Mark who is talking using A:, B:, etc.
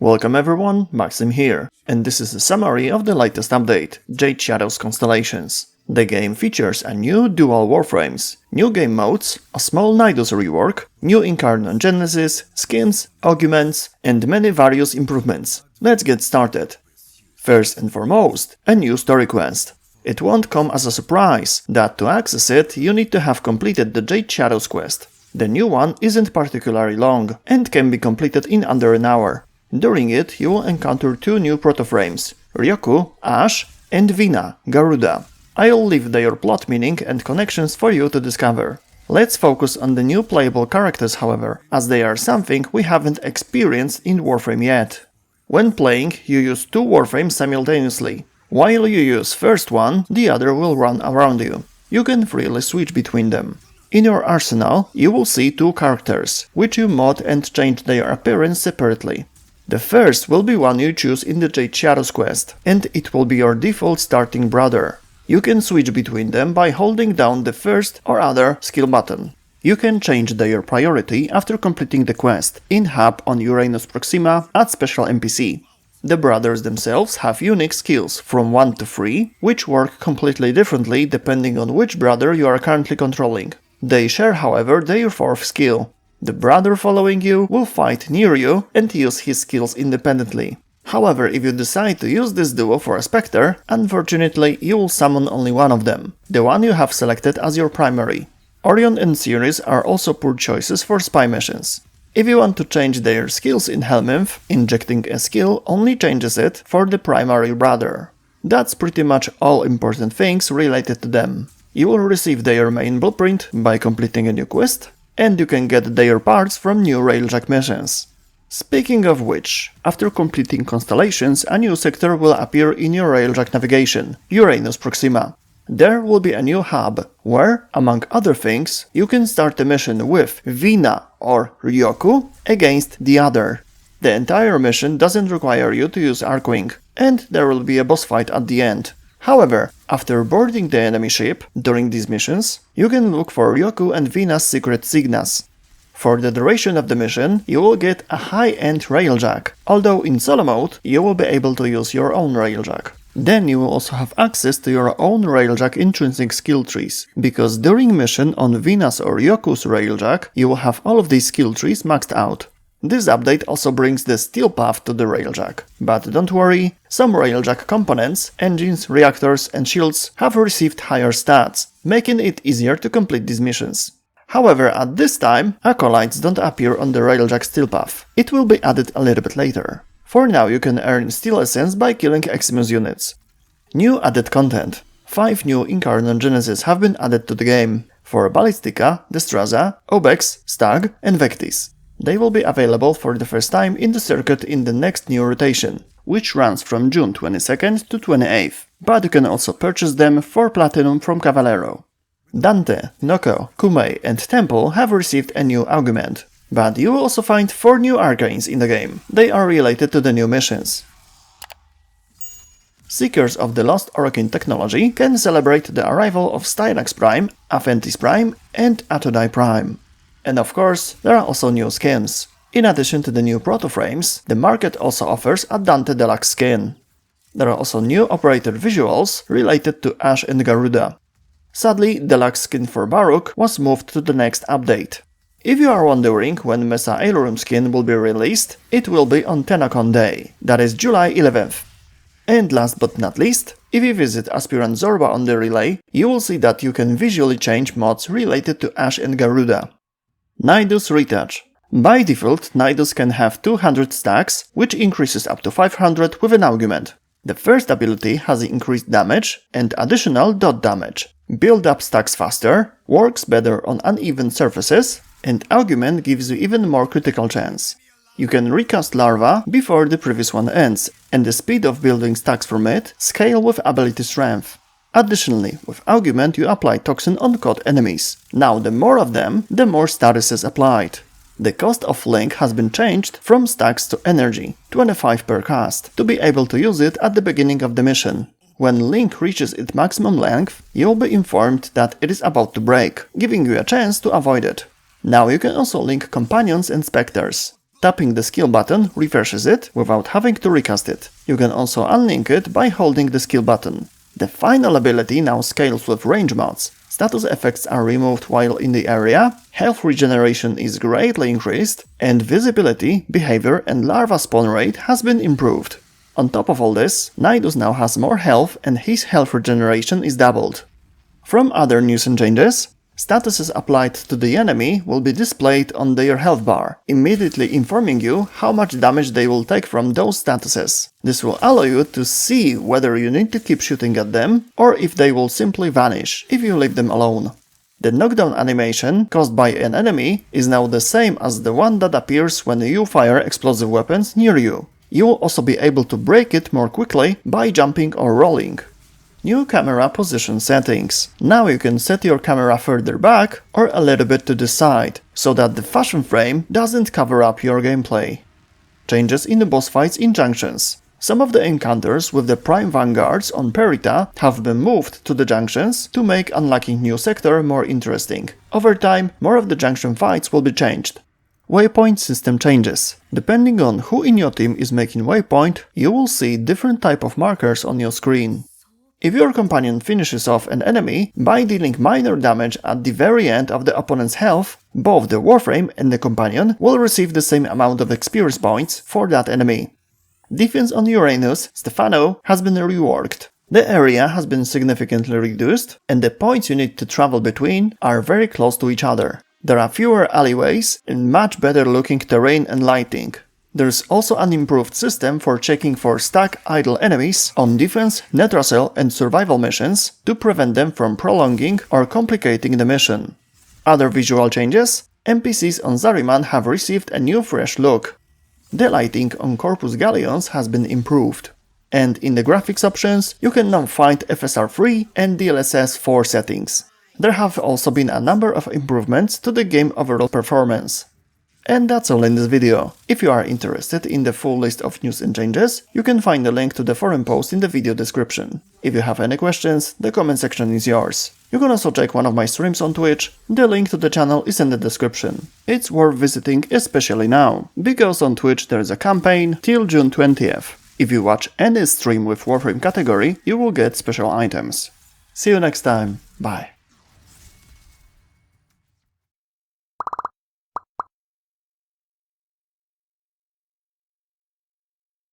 A: Welcome everyone, Maxim here, and this is a summary of the latest update, Jade Shadows Constellations. The game features a new dual Warframes, new game modes, a small Nidus rework, new incarnon genesis, skins, augments, and many various improvements. Let's get started. First and foremost, a new story quest. It won't come as a surprise that to access it you need to have completed the Jade Shadows quest. The new one isn't particularly long and can be completed in under an hour. During it you will encounter two new proto-frames, Ryoku, Ash, and Vina, Garuda. I'll leave their plot meaning and connections for you to discover. Let's focus on the new playable characters however, as they are something we haven't experienced in Warframe yet. When playing, you use two Warframes simultaneously. While you use first one, the other will run around you. You can freely switch between them. In your arsenal, you will see two characters, which you mod and change their appearance separately. The first will be one you choose in the Jade Shadows quest, and it will be your default starting brother. You can switch between them by holding down the first or other skill button. You can change their priority after completing the quest, in hub on Uranus Proxima at special NPC. The brothers themselves have unique skills from 1 to 3, which work completely differently depending on which brother you are currently controlling. They share however their fourth skill. The brother following you will fight near you and use his skills independently. However, if you decide to use this duo for a Spectre, unfortunately you will summon only one of them, the one you have selected as your primary. Orion and Sirius are also poor choices for spy missions. If you want to change their skills in Helminth, injecting a skill only changes it for the primary brother. That's pretty much all important things related to them. You will receive their main blueprint by completing a new quest, and you can get their parts from new Railjack missions. Speaking of which, after completing Constellations, a new sector will appear in your Railjack navigation, Uranus Proxima. There will be a new hub, where, among other things, you can start a mission with Vina or Ryoku against the other. The entire mission doesn't require you to use Arcwing, and there will be a boss fight at the end. However, after boarding the enemy ship during these missions, you can look for Ryoku and Vina's secret signas. For the duration of the mission, you will get a high-end Railjack, although in solo mode you will be able to use your own Railjack. Then you will also have access to your own Railjack intrinsic skill trees, because during mission on Vina's or Ryoku's Railjack, you will have all of these skill trees maxed out. This update also brings the steel path to the Railjack. But don't worry, some Railjack components, engines, reactors and shields have received higher stats, making it easier to complete these missions. However, at this time, acolytes don't appear on the Railjack steel path. It will be added a little bit later. For now you can earn steel essence by killing Eximus units. New added content. 5 new incarnon genesis have been added to the game, for Ballistica, Destraza, Obex, Stag and Vectis. They will be available for the first time in the circuit in the next new rotation, which runs from June 22nd to 28th, but you can also purchase them for Platinum from Cavalero. Dante, Noko, Kumei and Temple have received a new augment, but you will also find 4 new arcanes in the game. They are related to the new missions. Seekers of the Lost Arcane technology can celebrate the arrival of Styrax Prime, Aphentis Prime and Atodai Prime. And of course, there are also new skins. In addition to the new proto-frames, the market also offers a Dante Deluxe skin. There are also new operator visuals related to Ash and Garuda. Sadly, Deluxe skin for Baruch was moved to the next update. If you are wondering when Mesa Ailerum skin will be released, it will be on TennoCon Day, that is July 11th. And last but not least, if you visit Aspirant Zorba on the relay, you will see that you can visually change mods related to Ash and Garuda. Nidus Retouch. By default, Nidus can have 200 stacks, which increases up to 500 with an augment. The first ability has increased damage and additional dot damage. Build up stacks faster, works better on uneven surfaces, and augment gives you even more critical chance. You can recast larva before the previous one ends, and the speed of building stacks from it scale with ability strength. Additionally, with augment you apply toxin on caught enemies. Now the more of them, the more statuses applied. The cost of link has been changed from stacks to energy, 25 per cast, to be able to use it at the beginning of the mission. When link reaches its maximum length, you will be informed that it is about to break, giving you a chance to avoid it. Now you can also link companions and specters. Tapping the skill button refreshes it without having to recast it. You can also unlink it by holding the skill button. The final ability now scales with range mods. Status effects are removed while in the area, health regeneration is greatly increased, and visibility, behavior and larva spawn rate has been improved. On top of all this, Nidus now has more health and his health regeneration is doubled. From other news and changes, statuses applied to the enemy will be displayed on their health bar, immediately informing you how much damage they will take from those statuses. This will allow you to see whether you need to keep shooting at them, or if they will simply vanish if you leave them alone. The knockdown animation caused by an enemy is now the same as the one that appears when you fire explosive weapons near you. You will also be able to break it more quickly by jumping or rolling. New camera position settings. Now you can set your camera further back or a little bit to the side, so that the fashion frame doesn't cover up your gameplay. Changes in the boss fights in junctions. Some of the encounters with the prime vanguards on Perita have been moved to the junctions to make unlocking new sector more interesting. Over time, more of the junction fights will be changed. Waypoint system changes. Depending on who in your team is making waypoint, you will see different type of markers on your screen. If your companion finishes off an enemy by dealing minor damage at the very end of the opponent's health, both the Warframe and the companion will receive the same amount of experience points for that enemy. Defense on Uranus, Stefano, has been reworked. The area has been significantly reduced, and the points you need to travel between are very close to each other. There are fewer alleyways and much better looking terrain and lighting. There's also an improved system for checking for stuck idle enemies on defense, Netracel and survival missions to prevent them from prolonging or complicating the mission. Other visual changes: NPCs on Zariman have received a new fresh look. The lighting on Corpus Galleons has been improved. And in the graphics options, you can now find FSR3 and DLSS 4 settings. There have also been a number of improvements to the game overall performance. And that's all in this video. If you are interested in the full list of news and changes, you can find the link to the forum post in the video description. If you have any questions, the comment section is yours. You can also check one of my streams on Twitch, the link to the channel is in the description. It's worth visiting, especially now, because on Twitch there is a campaign till June 20th. If you watch any stream with Warframe category, you will get special items. See you next time, bye.